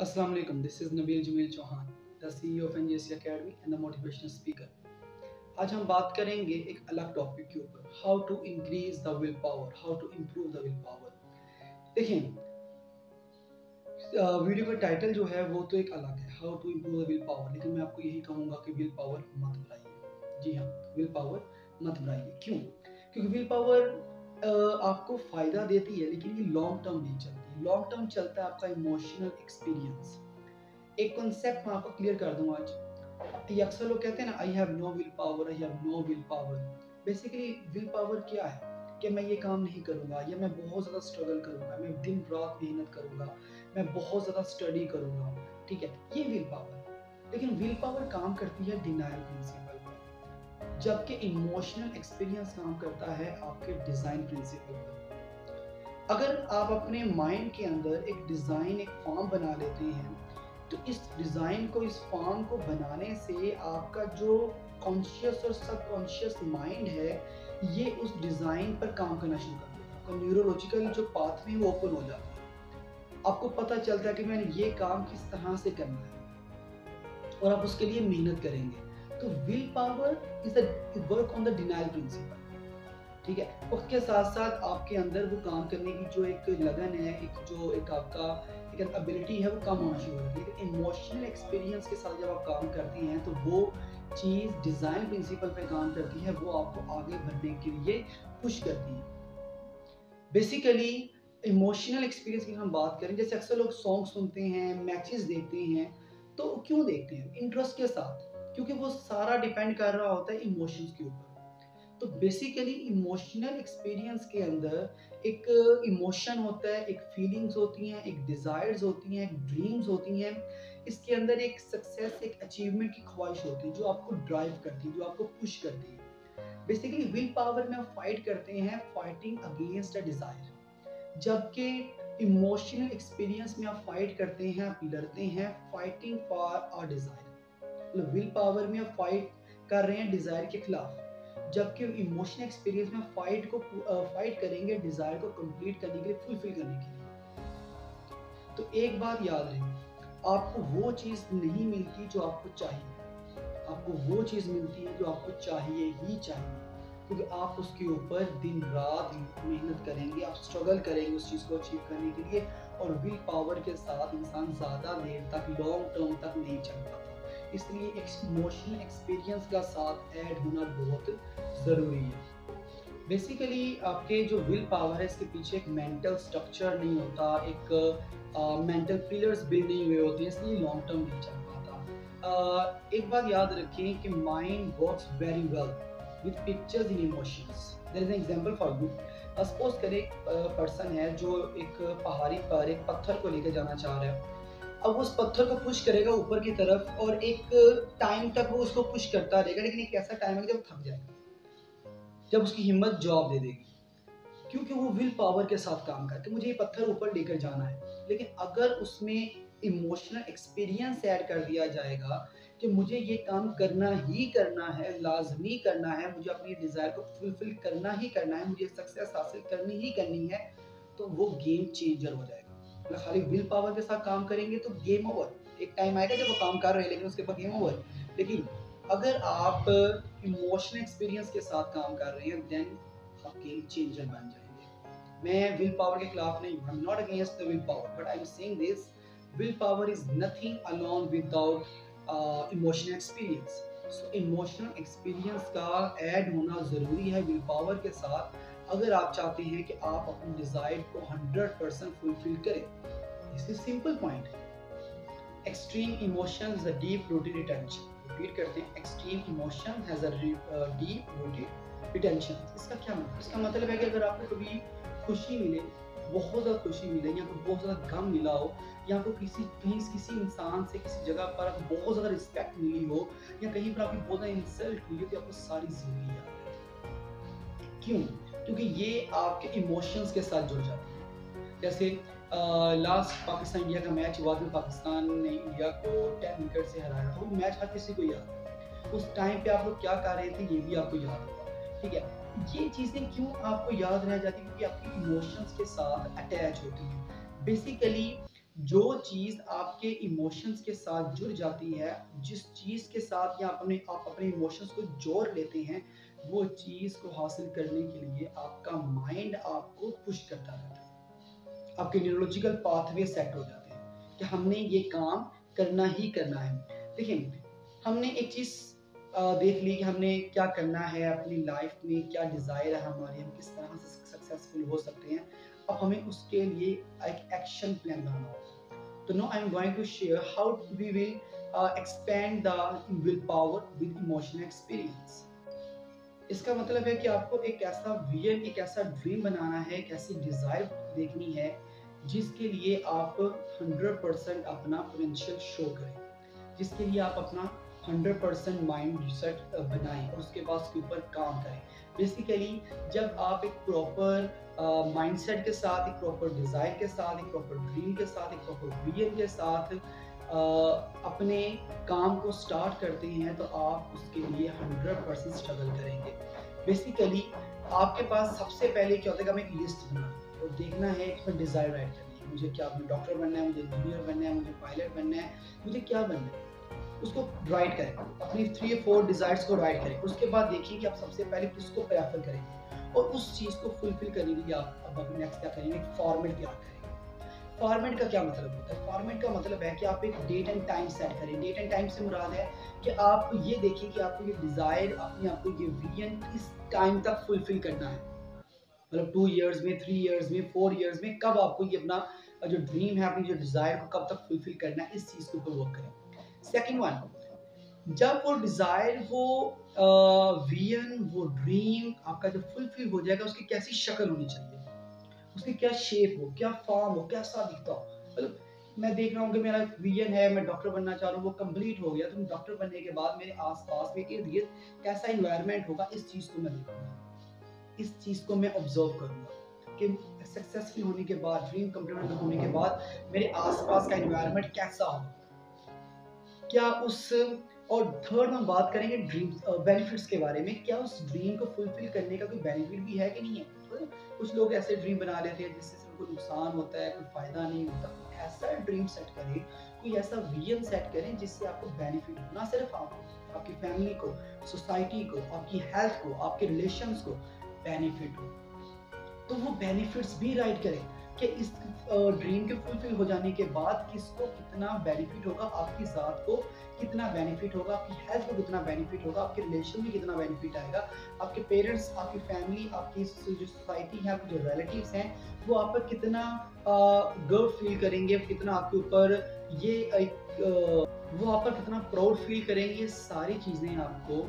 Assalamu alaikum. This is Nabil Jamil Chauhan, the CEO of NJC Academy and the motivational speaker. आज हम बात करेंगे एक अलग टॉपिक के ऊपर, how to increase the will power, how to improve the will power. देखिए, video का टाइटल जो है वो तो एक अलग है, how to improve the will power, लेकिन मैं आपको यही कहूँगा कि विल पावर मत बढ़ाइए। जी हाँ, विल पावर मत बढ़ाइए। क्यों? क्योंकि विल पावर आपको फ़ायदा देती है, लेकिन ये लॉन्ग टर्म नहीं चलती। लॉन्ग टर्म चलता है आपका इमोशनल एक्सपीरियंस। एक कॉन्सेप्ट मैं आपको क्लियर कर दूँ आज। ये अक्सर लोग कहते हैं ना, I have no will power, I have no will power. Basically will power क्या है कि मैं ये काम नहीं करूँगा, या मैं बहुत ज़्यादा स्ट्रगल करूँगा, मैं दिन रात मेहनत करूँगा, मैं बहुत ज़्यादा स्टडी करूँगा, ठीक है, ये विल पावर है। लेकिन विल पावर काम करती है डिनायल प्रिंसिपल पर, जबकि इमोशनल एक्सपीरियंस काम करता है आपके डिज़ाइन प्रिंसिपल पर। अगर आप अपने माइंड के अंदर एक डिज़ाइन, एक फॉर्म बना लेते हैं, तो इस डिज़ाइन को, इस फॉर्म को बनाने से आपका जो कॉन्शियस और सबकॉन्शियस माइंड है, ये उस डिज़ाइन पर काम करना शुरू कर देता है। आपका न्यूरोलॉजिकल जो पाथवे वो ओपन हो जाता है। आपको पता चलता है कि मैंने ये काम किस तरह से करना है, और आप उसके लिए मेहनत करेंगे। तो will power is the work on the denial principle. ठीक है, वक्त के साथ साथ आपके अंदर वो काम करने की जो एक लगन है, एक आपका एक एबिलिटी है, वो कम होना शुरू होती है। लेकिन इमोशनल एक्सपीरियंस के साथ जब आप काम करती हैं, तो वो चीज़ डिज़ाइन प्रिंसिपल पे काम करती है, वो आपको आगे बढ़ने के लिए पुश करती है। बेसिकली इमोशनल एक्सपीरियंस की हम बात करें, जैसे अक्सर लोग सॉन्ग सुनते हैं, मैचेस देखते हैं, तो क्यों देखते हैं? इंटरेस्ट के साथ, क्योंकि वो सारा डिपेंड कर रहा होता है इमोशंस के ऊपर। तो बेसिकली इमोशनल एक्सपीरियंस के अंदर एक इमोशन होता है, एक फीलिंग्स होती हैं, एक डिज़ायर्स होती हैं, एक ड्रीम्स होती हैं। इसके अंदर एक सक्सेस, एक अचीवमेंट की ख्वाहिश होती है, जो आपको ड्राइव करती है, जो आपको पुश करती है। बेसिकली विल पावर में आप फाइट करते हैं, फाइटिंग अगेंस्ट अ डिज़ायर, जबकि इमोशनल एक्सपीरियंस में आप फाइट करते हैं, आप लड़ते हैं, फाइटिंग फॉर अ डिज़ायर। मतलब विल पावर में आप फाइट कर रहे हैं डिज़ायर के खिलाफ, जबकि इमोशनल एक्सपीरियंस में फाइट करेंगे डिज़ायर को कंप्लीट करने के लिए, फुलफिल करने के लिए। तो एक बात याद रहे, आपको वो चीज़ नहीं मिलती जो आपको चाहिए, आपको वो चीज़ मिलती है जो आपको चाहिए ही चाहिए, क्योंकि आप उसके ऊपर दिन रात मेहनत करेंगे, आप स्ट्रगल करेंगे उस चीज़ को अचीव करने के लिए। और विल पावर के साथ इंसान ज़्यादा देर तक, लॉन्ग टर्म तक नहीं चल पाता। इसलिए इमोशनल एक्सपीरियंस का साथ ऐड होना बहुत ज़रूरी है। बेसिकली आपके जो विल पावर है, इसके पीछे एक मेंटल स्ट्रक्चर नहीं होता, एक मेंटल पिलर्स बिल्ड नहीं हुए होते हैं, इसलिए लॉन्ग टर्म नहीं चल पाता। एक बात याद रखें कि mind works very well with pictures in emotions. There is an example for you. Suppose करें एक पर्सन है जो एक पहाड़ी पर एक पत्थर को लेकर जाना चाह रहा है। अब उस पत्थर को पुश करेगा ऊपर की तरफ, और एक टाइम तक वो उसको पुश करता रहेगा, लेकिन एक ऐसा टाइम है जब थक जाएगा, जब उसकी हिम्मत जवाब दे देगी, क्योंकि वो विल पावर के साथ काम करते हैं, मुझे ये पत्थर ऊपर लेकर जाना है। लेकिन अगर उसमें इमोशनल एक्सपीरियंस ऐड कर दिया जाएगा कि मुझे ये काम करना ही करना है, लाजमी करना है, मुझे अपनी डिज़ायर को फुलफिल करना ही करना है, मुझे सक्सेस हासिल करनी ही करनी है, तो वो गेम चेंजर हो जाएगा। मतलब खाली विल पावर के साथ काम करेंगे तो गेम ओवर। एक टाइम आएगा जब वो काम कर रहे हैं, लेकिन उसके बाद गेम ओवर। लेकिन अगर आप इमोशनल एक्सपीरियंस के साथ काम कर रहे हैं, देन आप गेम चेंजर बन जाएंगे। मैं विल पावर के खिलाफ नहीं हूँ, I am not against the will power, but I am saying this, will power is nothing alone without emotional experience. So emotional experience का ऐड होना ज़रूरी है विल पावर के साथ, अगर आप चाहते हैं कि आप अपनी डिज़ायर को 100% फुलफिल करें। This is simple point. Extreme emotion is a deep rooted retention. Repeat करते हैं, extreme emotion has a deep rooted retention. इसका क्या मतलब? इसका मतलब है कि अगर आपको कभी खुशी मिले, बहुत ज़्यादा खुशी मिले, या फिर बहुत ज़्यादा गम मिला हो, या आपको किसी इंसान से, किसी जगह पर आपको बहुत ज़्यादा रिस्पेक्ट मिली हो, या कहीं पर आपकी बहुत ज़्यादा इंसल्ट हुई हो, तो आपको सारी जिंदगी याद है। क्यों? क्योंकि ये आपके इमोशंस के साथ जुड़ जाती है। जैसे लास्ट पाकिस्तान इंडिया का मैच हुआ था, पाकिस्तान ने इंडिया को 10 विकेट से हराया था। वो मैच हर किसी को याद है। उस टाइम पे आप लोग क्या कर रहे थे, ये भी आपको याद होगा। ठीक है, ये चीज़ें क्यों आपको याद रह जाती है? क्योंकि आपकी इमोशंस के साथ अटैच होती हैं। बेसिकली जो चीज़ आपके इमोशंस के साथ जुड़ जाती है, जिस चीज़ के साथ या आप अपने इमोशंस को जोड़ लेते हैं, वो चीज़ को हासिल करने के लिए आपका माइंड आपको पुश करता रहता है। आपके न्यूरोलॉजिकल पाथवे सेट हो जाते हैं कि हमने ये काम करना ही करना है। देखिए, हमने एक चीज़ देख ली कि हमने क्या करना है अपनी लाइफ में, क्या डिज़ायर है हमारी, हम किस तरह से सक्सेसफुल हो सकते हैं। अब हमें उसके लिए एक एक्शन प्लान बनाना होगा। तो now I am going to share how we will expand the will power with emotional experience. इसका मतलब है कि आपको एक ऐसा विजन, एक ऐसा ड्रीम बनाना है, एक ऐसी डिज़ायर देखनी है जिसके लिए आप 100% अपना पोटेंशियल शो करें, जिसके लिए आप अपना 100% माइंड सेट बनाएं और उसके बाद उसके ऊपर काम करें। बेसिकली जब आप एक प्रॉपर माइंडसेट के साथ, एक प्रॉपर डिज़ायर के साथ, एक प्रॉपर ड्रीम के साथ, एक प्रॉपर विजन के साथ अपने काम को स्टार्ट करते हैं तो आप उसके लिए 100% स्ट्रगल करेंगे। बेसिकली आपके पास सबसे पहले क्या होता है कि हमें एक लिस्ट बनानी है और देखना है कि मैं डिज़ायर राइट करनी है, मुझे क्या डॉक्टर बनना है, मुझे इंजीनियर बनना है, मुझे पायलट बनना है, मुझे क्या बनना है, उसको राइट करें, अपनी 3 या 4 डिज़ायर्स को राइट करें। उसके बाद देखिए कि आप सबसे पहले किसको प्रेफर करेंगे और उस चीज़ को फुलफिल करने के लिए आप अब अपने नेक्स्ट क्या करेंगे, एक फॉर्मेट तैयार करेंगे। फॉर्मेट का क्या मतलब होता है? फॉर्मेट का मतलब है कि आप एक डेट एंड टाइम सेट करें। डेट एंड टाइम से मुराद है कि आप ये देखिए कि आपको ये डिज़ायर, अपने आपको ये विजन किस टाइम तक फुलफिल करना है। मतलब 2 इयर्स में, 3 इयर्स में, 4 इयर्स में कब आपको ये अपना जो ड्रीम है, अपनी जो डिज़ायर को कब तक फुलफिल करना है, इस चीज़ के ऊपर वर्क करें। सेकंड वन, जब वो डिज़ायर, वो विजन, वो ड्रीम आपका जब फुलफिल हो जाएगा, उसकी कैसी शक्ल होनी चाहिए, उसकी क्या शेप हो, क्या फॉर्म हो, कैसा दिखता हो। मतलब मैं देख रहा हूँ कि मेरा विजन है, मैं डॉक्टर बनना चाह रहा हूँ, वो कंप्लीट हो गया, तो डॉक्टर बनने के बाद मेरे आसपास में इर्द गिर्द कैसा इन्वायरमेंट होगा, इस चीज़ को मैं देखूंगा, इस चीज़ को मैं ऑब्जर्व करूंगा कि सक्सेसफुल होने के बाद, ड्रीम कंप्लीट होने के बाद मेरे आसपास का इन्वायरमेंट कैसा होगा, क्या उस। और थर्ड हम बात करेंगे ड्रीम बेनिफिट्स के बारे में, क्या उस ड्रीम को फुलफिल करने का कोई बेनिफिट भी है कि नहीं है। तो कुछ लोग ऐसे ड्रीम बना लेते हैं जिससे सिर्फ कोई नुकसान होता है, कोई फायदा नहीं होता। ऐसा ड्रीम सेट करें, कोई ऐसा विजन सेट करें जिससे आपको बेनिफिट हो, ना सिर्फ आपको, आपकी फैमिली को, सोसाइटी को, आपकी हेल्थ को, आपके रिलेशंस को बेनिफिट हो। तो वो बेनिफिट्स भी राइट करें कि इस ड्रीम के फुलफिल हो जाने के बाद किसको कितना बेनिफिट होगा, आपकी ज़ात को कितना बेनिफिट होगा, आपकी हेल्थ को कितना बेनिफिट होगा, आपके रिलेशन में कितना बेनिफिट आएगा, आपके पेरेंट्स, आपकी फैमिली, आपकी जो सोसाइटी है, आपके जो रिलेटिव्स हैं, वो आप पर कितना गर्व फील करेंगे, कितना आपके ऊपर ये वो आप पर कितना प्राउड फील करेंगे। ये सारी चीज़ें आपको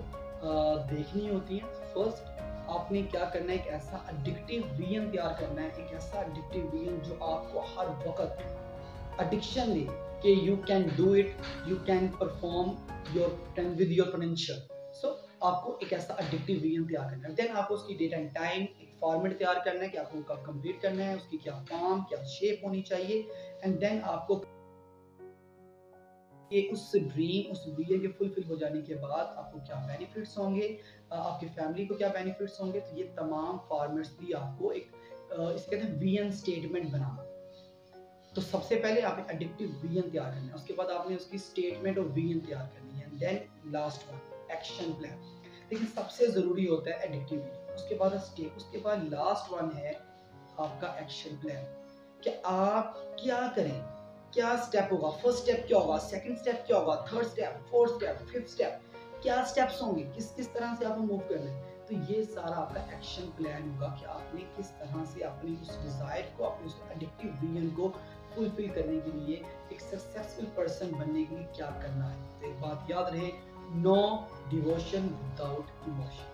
देखनी होती हैं। फर्स्ट आपने क्या करना है, एक ऐसा एडिक्टिव विजन तैयार करना है, एक ऐसा एडिक्टिव विजन जो आपको हर वक्त एडिक्शन दे कि you can do it, you can perform your with your potential. So आपको एक ऐसा एडिक्टिव विजन तैयार करना है। देन आपको उसकी डेट एंड टाइम, एक फॉर्मेट तैयार करना है कि आपको कब कंप्लीट करना है, उसकी क्या फॉर्म, क्या शेप होनी चाहिए। एंड देन आपको कि उस ड्रीम, उस विजन के फुलफिल हो जाने के बाद आपको क्या बेनिफिट्स होंगे, आपकी फैमिली को क्या बेनिफिट्स होंगे। तो ये तमाम फॉर्मेट्स भी आपको एक इसे कहते हैं विजन स्टेटमेंट बनाना। तो सबसे पहले आपने एडिक्टिव विजन तैयार करना है, उसके बाद आपने उसकी स्टेटमेंट और विजन तैयार करनी है। Then last one action plan. लेकिन सबसे जरूरी होता है एडिक्टिव विजन, उसके बाद स्टेप, उसके बाद लास्ट वन है आपका एक्शन प्लान कि आप क्या करें, क्या स्टेप होगा, फर्स्ट स्टेप क्या होगा, सेकंड स्टेप क्या होगा, third step, fourth step, fifth step, क्या स्टेप्स होंगे, किस किस तरह से आपको मूव करना है। तो ये सारा आपका एक्शन प्लान होगा कि आपने किस तरह से अपनी उस डिजायर को, अपने उस एडिक्टिव विजन को फुलफिल करने के लिए, एक सक्सेसफुल पर्सन बनने के लिए क्या करना है। तो एक बात याद रहे, नो डिवोशन विदाउट इमोशन।